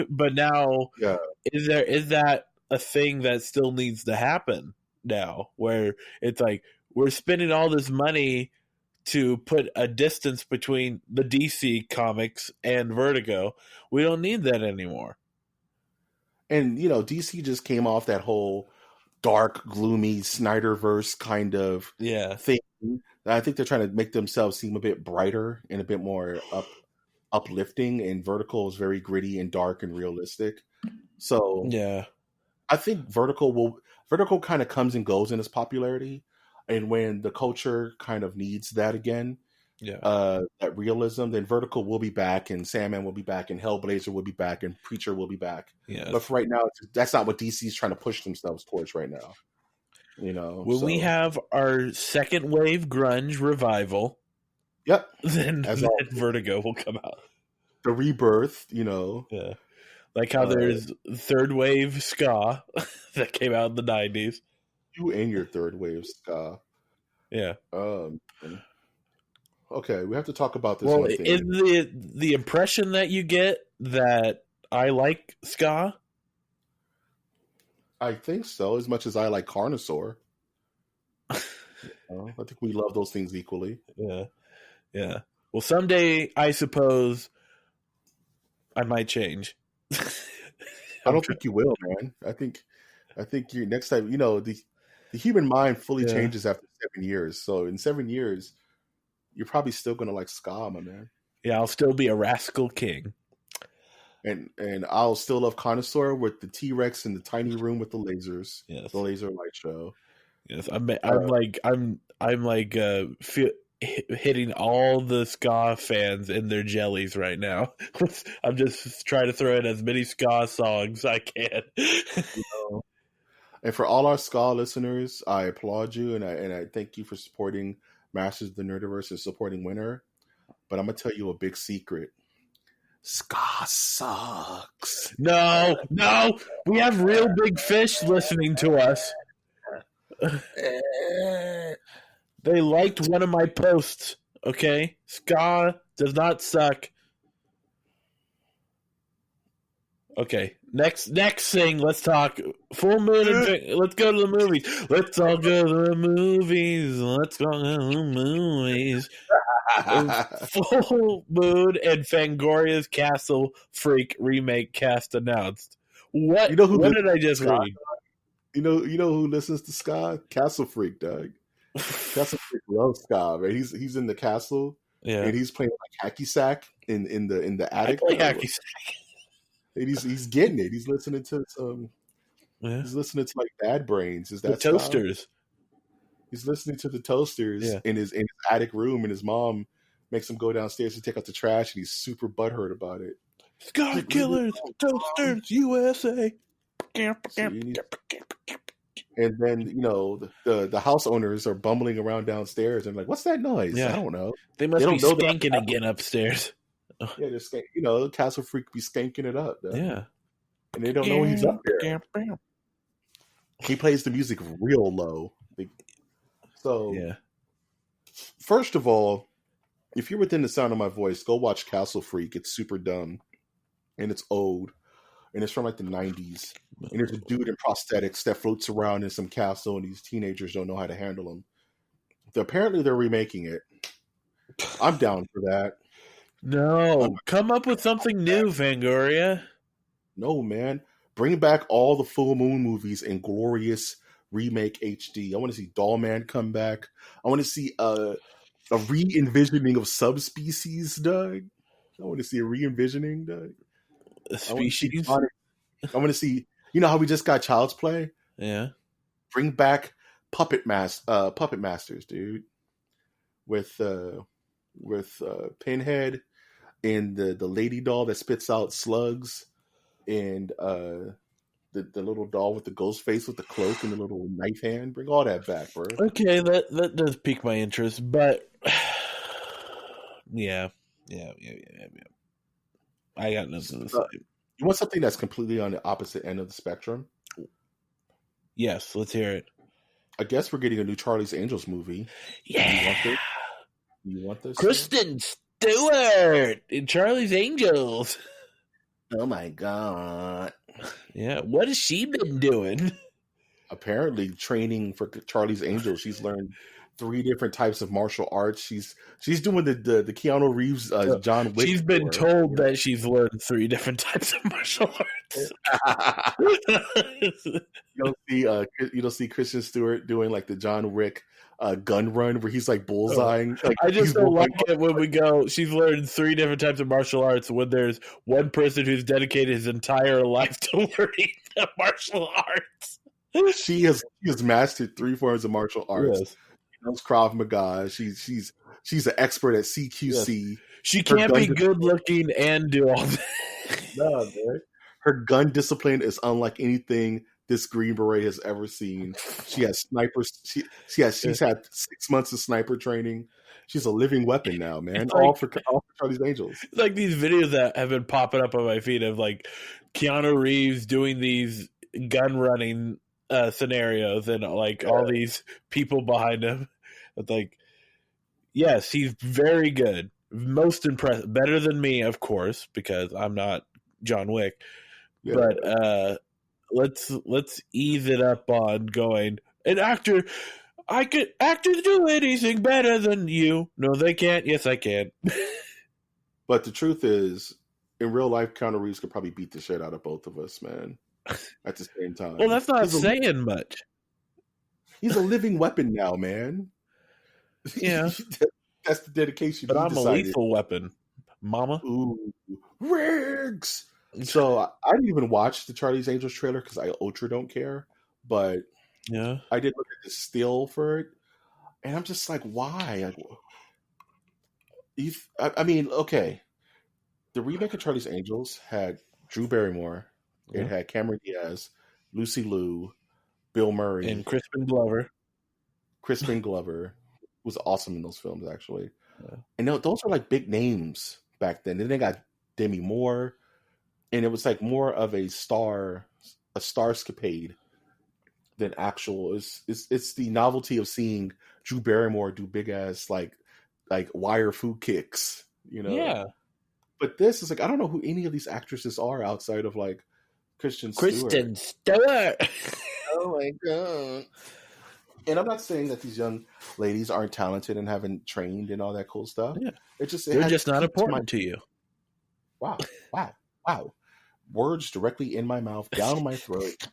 But now, Yeah. is that a thing that still needs to happen now, where it's like we're spending all this money to put a distance between the DC comics and Vertigo? We don't need that anymore. And DC just came off that whole dark, gloomy Snyderverse kind of thing. I think they're trying to make themselves seem a bit brighter and a bit more uplifting, and Vertigo is very gritty and dark and realistic. So yeah, I think Vertigo kind of comes and goes in its popularity, and when the culture kind of needs that again, that realism, then Vertigo will be back, and Sandman will be back, and Hellblazer will be back, and Preacher will be back. But for right now, that's not what DC is trying to push themselves towards right now. When we have our second wave grunge revival, then Vertigo will come out. The rebirth, like how there's third wave ska that came out in the 90s. You and your third wave ska. Yeah. Okay, we have to talk about this. Well, one thing. Is the impression that you get that I like ska? I think so, as much as I like Carnosaur. I think we love those things equally. Yeah. Well, someday I suppose I might change. I don't think you will, man. I think you next time. The human mind fully changes after 7 years. So in 7 years, you're probably still gonna like ska, my man. Yeah, I'll still be a rascal king, and I'll still love Connoisseur with the T-Rex in the tiny room with the lasers. Yes, the laser light show. Yes, I'm hitting all the ska fans in their jellies right now. I'm just trying to throw in as many ska songs I can. And for all our ska listeners, I applaud you, and I thank you for supporting Masters of the Nerdiverse and supporting Winter. But I'm gonna tell you a big secret: ska sucks. No, we have real big fish listening to us. They liked one of my posts. Okay, ska does not suck. Okay, next thing. Let's talk full moon. Let's go to the movies. Let's all go to the movies. Let's go to the movies. Full Moon and Fangoria's Castle Freak remake cast announced. What? What did I just read? You know who listens to ska? Castle Freak, Doug. Castle Freak loves ska, right? He's in the castle, and he's playing like hacky sack in the attic. I play hacky sack. And he's getting it. He's listening to some. He's listening to like Bad Brains. Is that the Toasters? He's listening to the Toasters in his attic room, and his mom makes him go downstairs to take out the trash, and he's super butthurt about it. Sky Killers, Toasters, USA. And then the house owners are bumbling around downstairs and like, what's that noise? I don't know. They must be skanking again upstairs. Yeah, they're Castle Freak be skanking it up. Though. Yeah, and they don't know he's up there. He plays the music real low. So first of all, if you're within the sound of my voice, go watch Castle Freak. It's super dumb, and it's old, and it's from like the 90s. And there's a dude in prosthetics that floats around in some castle, and these teenagers don't know how to handle him. Apparently, they're remaking it. I'm down for that. No, come up with something new, Fangoria. No, man. Bring back all the Full Moon movies in glorious remake HD. I want to see Dollman come back. I want to see a re-envisioning of subspecies, Doug. I want to see a re-envisioning, Doug. Species? I want to see, how we just got Child's Play? Yeah. Bring back Puppet Masters, dude. With Pinhead and the lady doll that spits out slugs, and the little doll with the ghost face with the cloak and the little knife hand. Bring all that back, bro. Okay, that does pique my interest, but yeah, Yeah. I got nothing to say. You want something that's completely on the opposite end of the spectrum? Yes, let's hear it. I guess we're getting a new Charlie's Angels movie. Yeah. You want this? Kristen Stewart in Charlie's Angels. Oh my God. Yeah, what has she been doing? Apparently training for Charlie's Angels. She's learned 3 different types of martial arts. She's doing the Keanu Reeves John Wick. She's been told that she's learned 3 different types of martial arts. You don't see Kristen Stewart doing like the John Wick gun run where he's like bullseyeing. Like, I just don't like it when we go, she's learned 3 different types of martial arts when there's one person who's dedicated his entire life to learning the martial arts. She has mastered 3 forms of martial arts. Yes. She knows Krav Maga. She's an expert at CQC. Yes. She can't be good looking and do all that. No, man. Her gun discipline is unlike anything this Green Beret has ever seen. She has snipers. She's had 6 months of sniper training. She's a living weapon now, man. Like, all for Charlie's Angels. It's like these videos that have been popping up on my feed of like Keanu Reeves doing these gun running scenarios and like all these people behind him. It's like, yes, he's very good, most impressive, better than me, of course, because I'm not John Wick. Yeah. But let's ease it up on going. Actors do anything better than you. No, they can't. Yes, I can. But the truth is, in real life, Keanu Reeves could probably beat the shit out of both of us, man. At the same time. Well, that's not saying much. He's a living weapon now, man. Yeah. That's the dedication. But I'm a lethal weapon, mama. Ooh, Riggs. So I didn't even watch the Charlie's Angels trailer because I ultra don't care. But yeah, I did look at the still for it, and I'm just like, why? I mean, okay. The remake of Charlie's Angels had Drew Barrymore. It had Cameron Diaz, Lucy Liu, Bill Murray, and Crispin Glover. Crispin Glover was awesome in those films, actually. Yeah. And those were like big names back then. Then they got Demi Moore, and it was like more of a starscapade than actual. It's the novelty of seeing Drew Barrymore do big ass like wire food kicks, you know? Yeah. But this is like, I don't know who any of these actresses are outside of like Kristen Stewart. Oh my God. And I'm not saying that these young ladies aren't talented and haven't trained and all that cool stuff. Yeah. They're just not important to you. Wow. Words directly in my mouth, down my throat,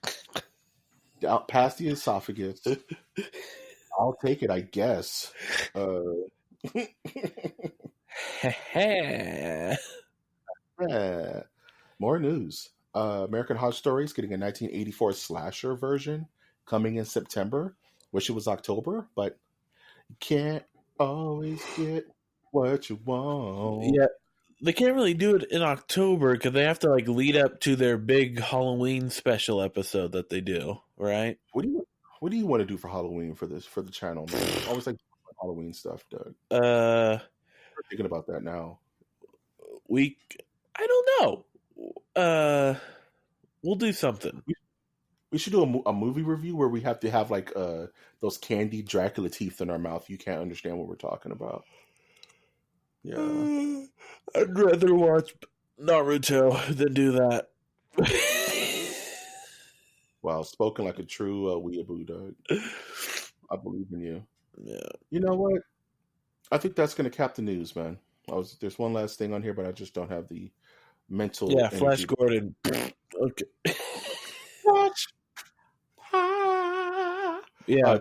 down past the esophagus. I'll take it, I guess. More news. American Horror Story is getting a 1984 slasher version coming in September. Wish it was October, but you can't always get what you want. Yeah, they can't really do it in October because they have to like lead up to their big Halloween special episode that they do, right? What do you want to do for Halloween for the channel, man? I always like Halloween stuff, Doug. I'm thinking about that now. I don't know. We'll do something. We should do a movie review where we have to have like those candy Dracula teeth in our mouth. You can't understand what we're talking about. Yeah, I'd rather watch Naruto than do that. Wow, spoken like a true weeaboo, Doug. I believe in you. Yeah. You know what? I think that's going to cap the news, man. There's one last thing on here, but I just don't have the mental. Yeah, Flash Gordon. Okay. Watch. Yeah.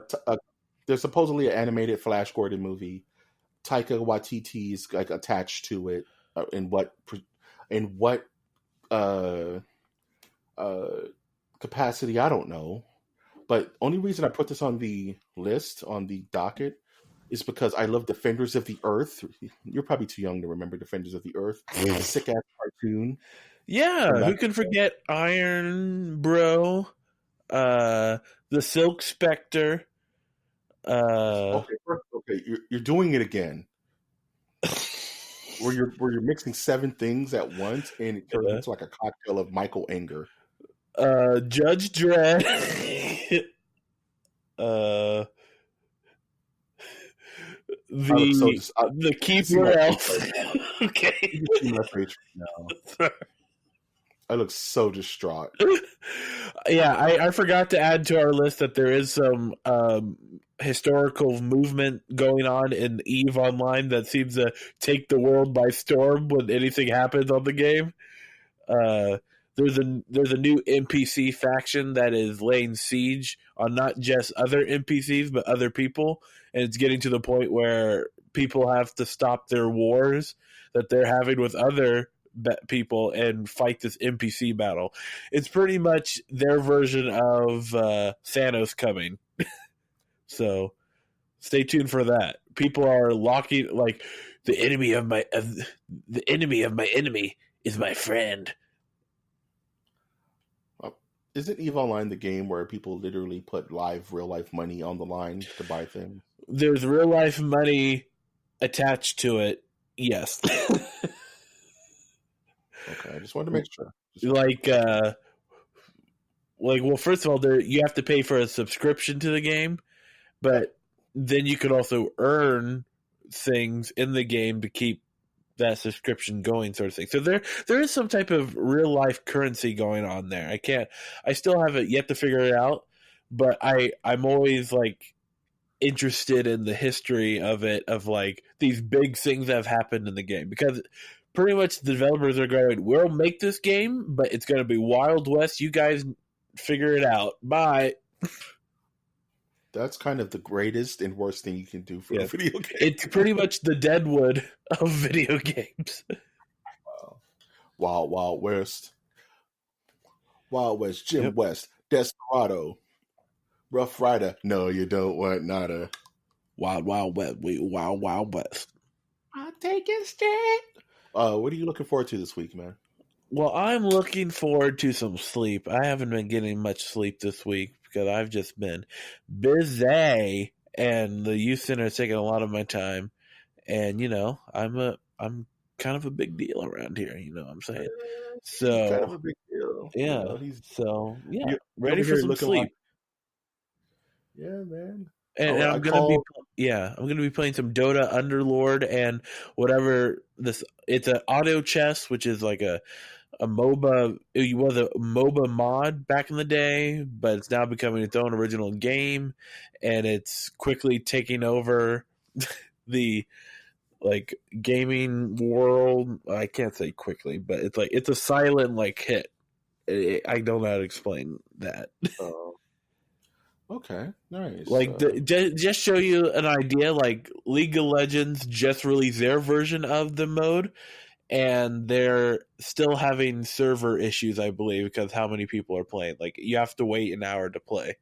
There's supposedly an animated Flash Gordon movie. Taika Waititi's like attached to it. In what capacity? I don't know. But only reason I put this on the list, on the docket, is because I love Defenders of the Earth. You're probably too young to remember Defenders of the Earth. A sick ass cartoon. Yeah, who can forget Iron Bro, the Silk Spectre. Okay, you're doing it again. where you're mixing 7 things at once, and it turns into like a cocktail of Michael anger. Judge Dredd. The Keeper Elf. Okay. You can see my face now. I look so distraught. Yeah, I forgot to add to our list that there is some historical movement going on in EVE Online that seems to take the world by storm when anything happens on the game. There's a new NPC faction that is laying siege on not just other NPCs but other people, and it's getting to the point where people have to stop their wars that they're having with other people and fight this NPC battle. It's pretty much their version of Thanos coming. So stay tuned for that. People are locking like the enemy of my enemy is my friend. Isn't EVE Online the game where people literally put real life money on the line to buy things? There's real life money attached to it. Yes. Okay, I just wanted to make sure. Well, first of all, you have to pay for a subscription to the game, but then you could also earn things in the game to keep that subscription going, sort of thing. So there is some type of real life currency going on there. I still haven't yet to figure it out, but I'm always like interested in the history of it, of like these big things that have happened in the game, because pretty much the developers are going, we'll make this game, but it's going to be Wild West. You guys figure it out. Bye. That's kind of the greatest and worst thing you can do for a video game. It's pretty much the Deadwood of video games. Wild West. Wild West, Jim West, Desperado, Rough Rider. No, you don't want nada. Wild West. Wild West. I'll take it straight. What are you looking forward to this week, man? Well, I'm looking forward to some sleep. I haven't been getting much sleep this week because I've just been busy, and the youth center is taking a lot of my time. And I'm kind of a big deal around here. You know what I'm saying? So kind of a big deal. Yeah. Ready for some sleep. Yeah, man. And I'm gonna be playing some Dota Underlord and whatever this. It's an auto chess, which is like a MOBA. It was a MOBA mod back in the day, but it's now becoming its own original game, and it's quickly taking over the gaming world. I can't say quickly, but it's a silent hit. I don't know how to explain that. Okay, nice. Just show you an idea, League of Legends just released their version of the mode, and they're still having server issues, I believe, because how many people are playing. You have to wait an hour to play.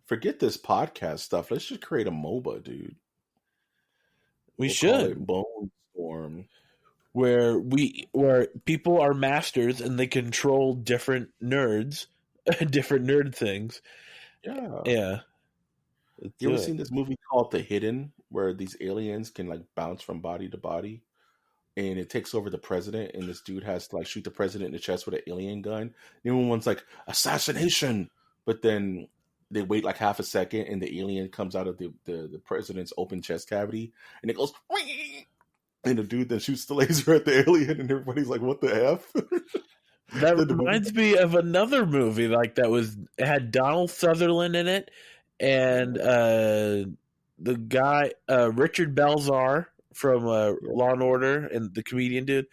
Forget this podcast stuff. Let's just create a MOBA, dude. We'll should. Call it Bone Storm. Where people are masters and they control different nerds, different nerd things. Yeah. You ever seen this movie called The Hidden, where these aliens can bounce from body to body, and it takes over the president, and this dude has to shoot the president in the chest with an alien gun. And everyone's like, assassination, but then they wait half a second, and the alien comes out of the president's open chest cavity, and it goes, whee! And the dude then shoots the laser at the alien, and everybody's like, what the F? That reminds me of another movie it had Donald Sutherland in it, and the guy Richard Belzer from Law and Order, and the comedian dude.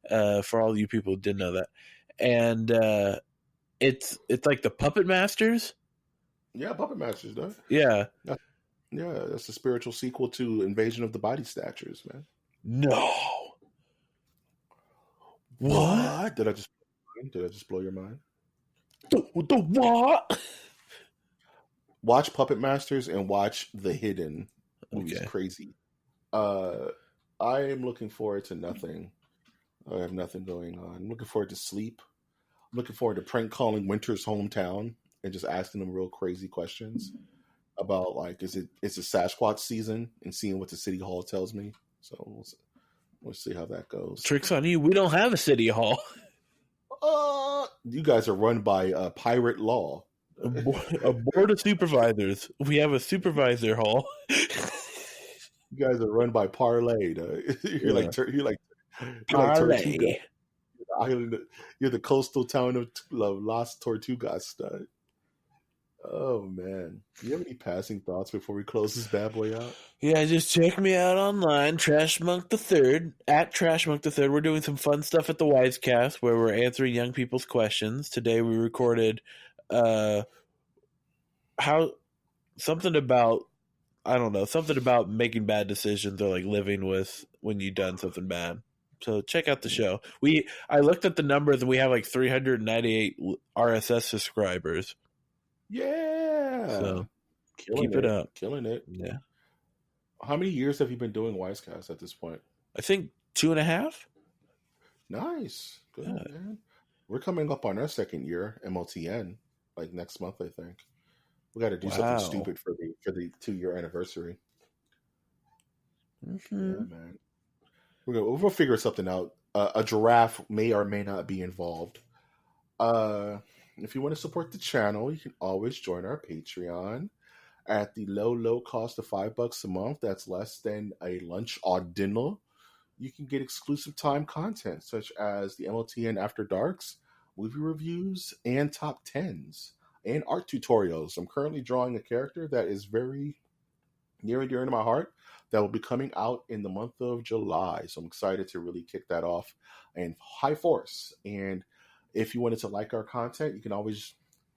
For all you people who didn't know that, and it's like the Puppet Masters. Yeah, Puppet Masters, though. Yeah, that's the spiritual sequel to Invasion of the Body Snatchers, man. No. What? Did I just blow your mind? The what? Watch Puppet Masters and watch The Hidden. Movie's crazy. I am looking forward to nothing. I have nothing going on. I'm looking forward to sleep. I'm looking forward to prank calling Winter's hometown and just asking them real crazy questions about is it Sasquatch season and seeing what the city hall tells me. So We'll see how that goes. Tricks on you. We don't have a city hall. You guys are run by pirate law. A board of supervisors. We have a supervisor hall. You guys are run by Parlay. You're like Parlay. Tortuga. You're the coastal town of Las Tortugas. Oh man, do you have any passing thoughts before we close this bad boy out? Yeah, just check me out online, Trash Monk the Third at Trash Monk the Third. We're doing some fun stuff at the Wisecast where we're answering young people's questions. Today we recorded something about making bad decisions or like living with when you've done something bad. So check out the show. I looked at the numbers and we have like 398 RSS subscribers. Yeah. So keep it up. Killing it. Yeah. How many years have you been doing Wisecast at this point? I think 2.5. Nice. Good, man. We're coming up on our second year, MOTN, like next month, I think. We got to do something stupid for the 2-year anniversary. Mm-hmm. Yeah, man. We'll figure something out. A giraffe may or may not be involved. If you want to support the channel, you can always join our Patreon at the low cost of $5 a month. That's less than a lunch or dinner. You can get exclusive time content such as the MOTN After Darks, movie reviews, and top 10s, and art tutorials. I'm currently drawing a character that is very near and dear to my heart that will be coming out in the month of July. So I'm excited to really kick that off in high force. And if you wanted to like our content, you can always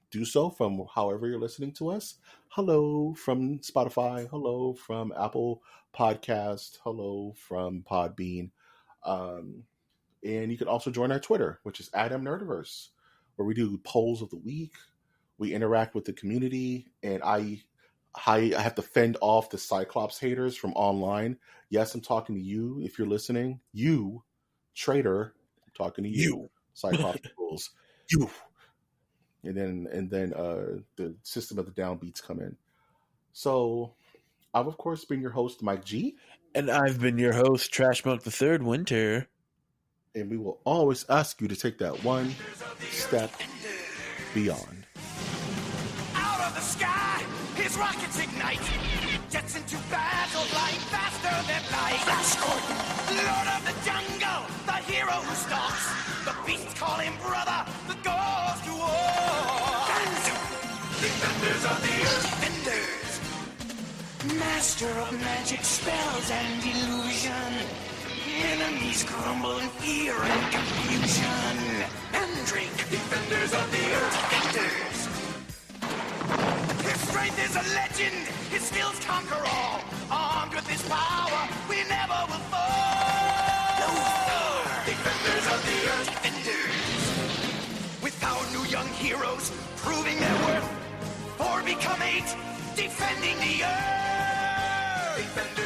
do so from however you're listening to us. Hello from Spotify. Hello from Apple Podcast. Hello from Podbean. And you can also join our Twitter, which is @MNerdiverse, where we do polls of the week. We interact with the community, and I have to fend off the Cyclops haters from online. Yes, I'm talking to you. If you're listening, you traitor, I'm talking to you. Cyclops rules. You. And then the System of the Downbeats come in. So I've of course been your host, Mike G. And I've been your host, Trash Monk the Third Winter. And we will always ask you to take that one step beyond. Out of the sky, his rockets ignite. Jets into battle, flying faster than light. Flash Gordon, Lord of the Jungle, the hero who stalks. The beasts call him brother, the goes to war. Defenders of the Earth. Defenders. Master of magic spells and illusion. Enemies crumble in fear and confusion. Mandrake. Defenders of the Earth. Defenders. His strength is a legend. His skills conquer all. Armed with his power, we never will fall. Defenders of the Earth. Defenders. With our new young heroes proving their worth. 4 become 8. Defending the Earth. Defenders.